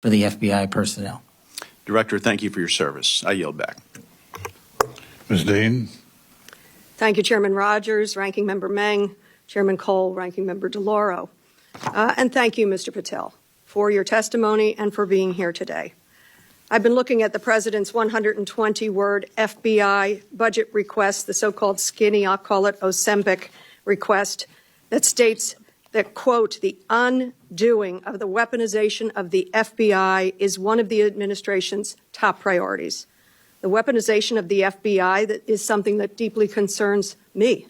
for the FBI personnel. Director, thank you for your service. I yield back. Ms. Dean. Thank you, Chairman Rogers, Ranking Member Meng, Chairman Cole, Ranking Member DeLauro. And thank you, Mr. Patel, for your testimony and for being here today. I've been looking at the President's 120-word FBI budget request, the so-called skinny, I'll call it Ozempic request, that states that, quote, the undoing of the weaponization of the FBI is one of the administration's top priorities. The weaponization of the FBI is something that deeply concerns me.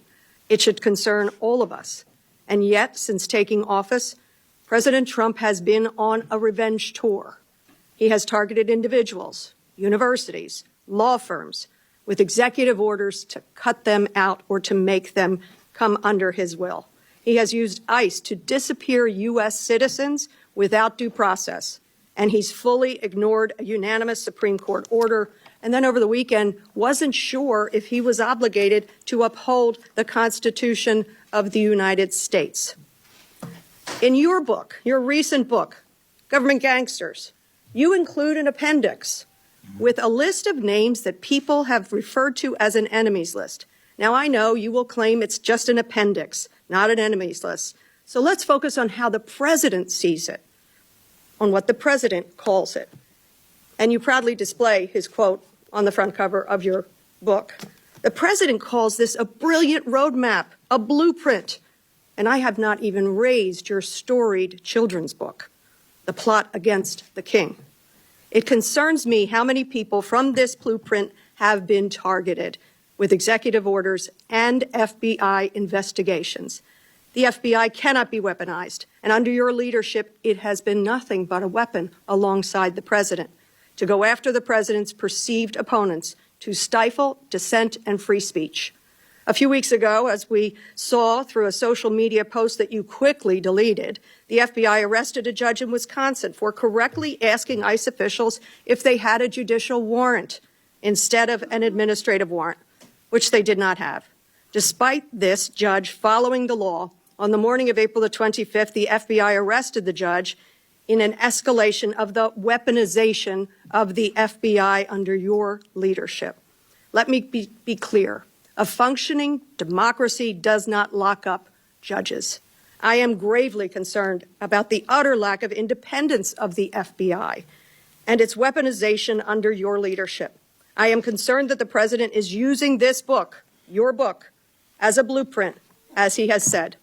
It should concern all of us. And yet, since taking office, President Trump has been on a revenge tour. He has targeted individuals, universities, law firms, with executive orders to cut them out or to make them come under his will. He has used ICE to disappear U.S. citizens without due process. And he's fully ignored a unanimous Supreme Court order. And then over the weekend, wasn't sure if he was obligated to uphold the Constitution of the United States. In your book, your recent book, Government Gangsters, you include an appendix with a list of names that people have referred to as an enemies list. Now, I know you will claim it's just an appendix, not an enemies list. So let's focus on how the president sees it, on what the president calls it. And you proudly display his quote on the front cover of your book. The president calls this a brilliant roadmap, a blueprint. And I have not even raised your storied children's book, The Plot Against the King. It concerns me how many people from this blueprint have been targeted with executive orders and FBI investigations. The FBI cannot be weaponized, and under your leadership, it has been nothing but a weapon alongside the president to go after the president's perceived opponents, to stifle dissent and free speech. A few weeks ago, as we saw through a social media post that you quickly deleted, the FBI arrested a judge in Wisconsin for correctly asking ICE officials if they had a judicial warrant instead of an administrative warrant, which they did not have. Despite this judge following the law, on the morning of April the 25th, the FBI arrested the judge in an escalation of the weaponization of the FBI under your leadership. Let me be clear. A functioning democracy does not lock up judges. I am gravely concerned about the utter lack of independence of the FBI and its weaponization under your leadership. I am concerned that the president is using this book, your book, as a blueprint, as he has said.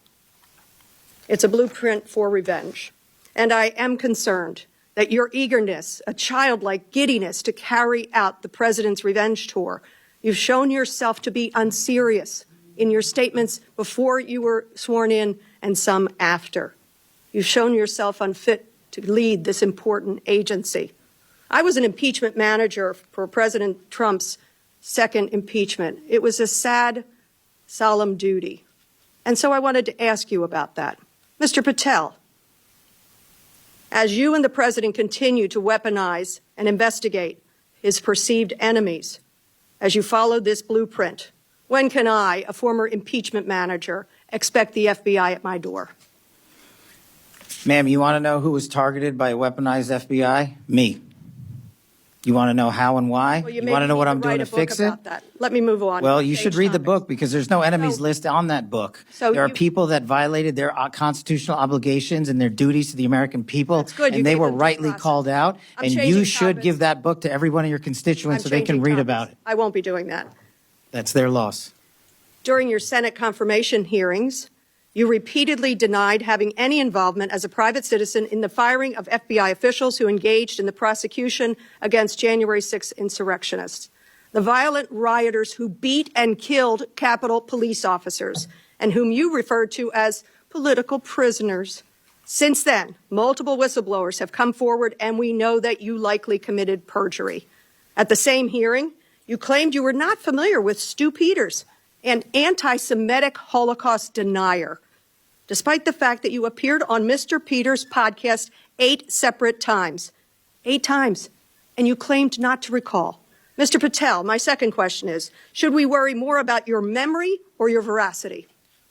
It's a blueprint for revenge. And I am concerned that your eagerness, a childlike giddiness to carry out the president's revenge tour, you've shown yourself to be unserious in your statements before you were sworn in and some after. You've shown yourself unfit to lead this important agency. I was an impeachment manager for President Trump's second impeachment. It was a sad, solemn duty. And so I wanted to ask you about that. Mr. Patel, as you and the president continue to weaponize and investigate his perceived enemies, as you follow this blueprint, when can I, a former impeachment manager, expect the FBI at my door? Ma'am, you want to know who was targeted by a weaponized FBI? Me. You want to know how and why? Well, you want to know what I'm doing to fix it? That. Let me move on. Well, you should read the topics. book because there's no enemies list on that book. So there are people that violated their constitutional obligations and their duties to the American people, That's good. You and they gave were them due rightly process. called out. I'm And you changing should topics. give that book to every one of your constituents so they can read about it. I won't be doing that. That's their loss. During your Senate confirmation hearings, you repeatedly denied having any involvement as a private citizen in the firing of FBI officials who engaged in the prosecution against January 6 insurrectionists, the violent rioters who beat and killed Capitol police officers, and whom you referred to as political prisoners. Since then, multiple whistleblowers have come forward, and we know that you likely committed perjury. At the same hearing, you claimed you were not familiar with Stu Peters, an anti-Semitic Holocaust denier, despite the fact that you appeared on Mr. Peters' podcast 8 separate times. 8 times. And you claimed not to recall. Mr. Patel, my second question is, should we worry more about your memory or your veracity?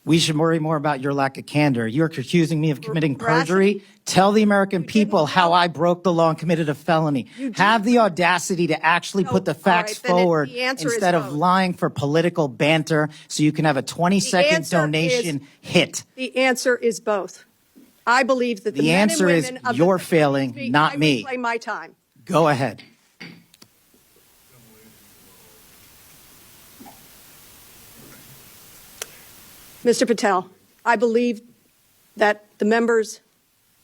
We should worry more about your lack of candor. You're accusing me of committing Veracity. perjury. Tell the American You didn't people how know. I broke the law and committed a felony. You did. Have the audacity to actually No, put the all facts right, then forward the answer is instead of both. lying for political banter so you can have a 20-second answer donation hit. The answer is both. I believe that the The men and answer is women of you're the, failing, Excuse not I me. reclaim my time. Go ahead. Mr. Patel, I believe that the members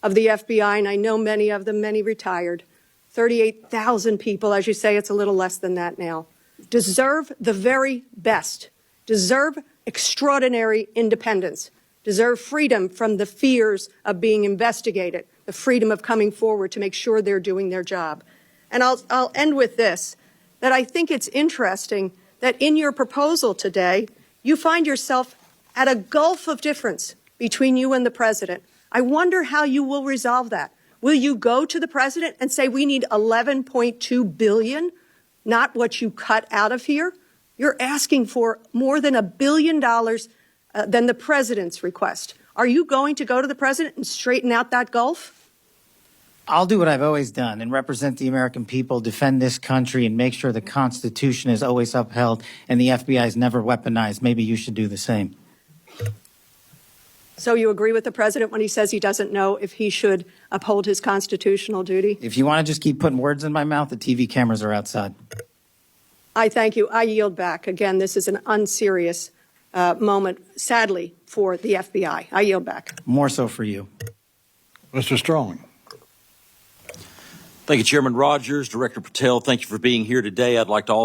of the FBI, and I know many of them, many retired, 38,000 people, as you say, it's a little less than that now, deserve the very best, deserve extraordinary independence, deserve freedom from the fears of being investigated, the freedom of coming forward to make sure they're doing their job. And I'll end with this, that I think it's interesting that in your proposal today, you find yourself at a gulf of difference between you and the president. I wonder how you will resolve that. Will you go to the president and say we need $11.2 billion, not what you cut out of here? You're asking for more than $1 billion than the president's request. Are you going to go to the president and straighten out that gulf? I'll do what I've always done and represent the American people, defend this country, and make sure the Constitution is always upheld and the FBI is never weaponized. Maybe you should do the same. So you agree with the president when he says he doesn't know if he should uphold his constitutional duty? If you want to just keep putting words in my mouth, the TV cameras are outside. I thank you. I yield back. Again, this is an unserious moment, sadly, for the FBI. I yield back. More so for you. Mr. Strong. Thank you, Chairman Rogers. Director Patel, thank you for being here today. I'd like to also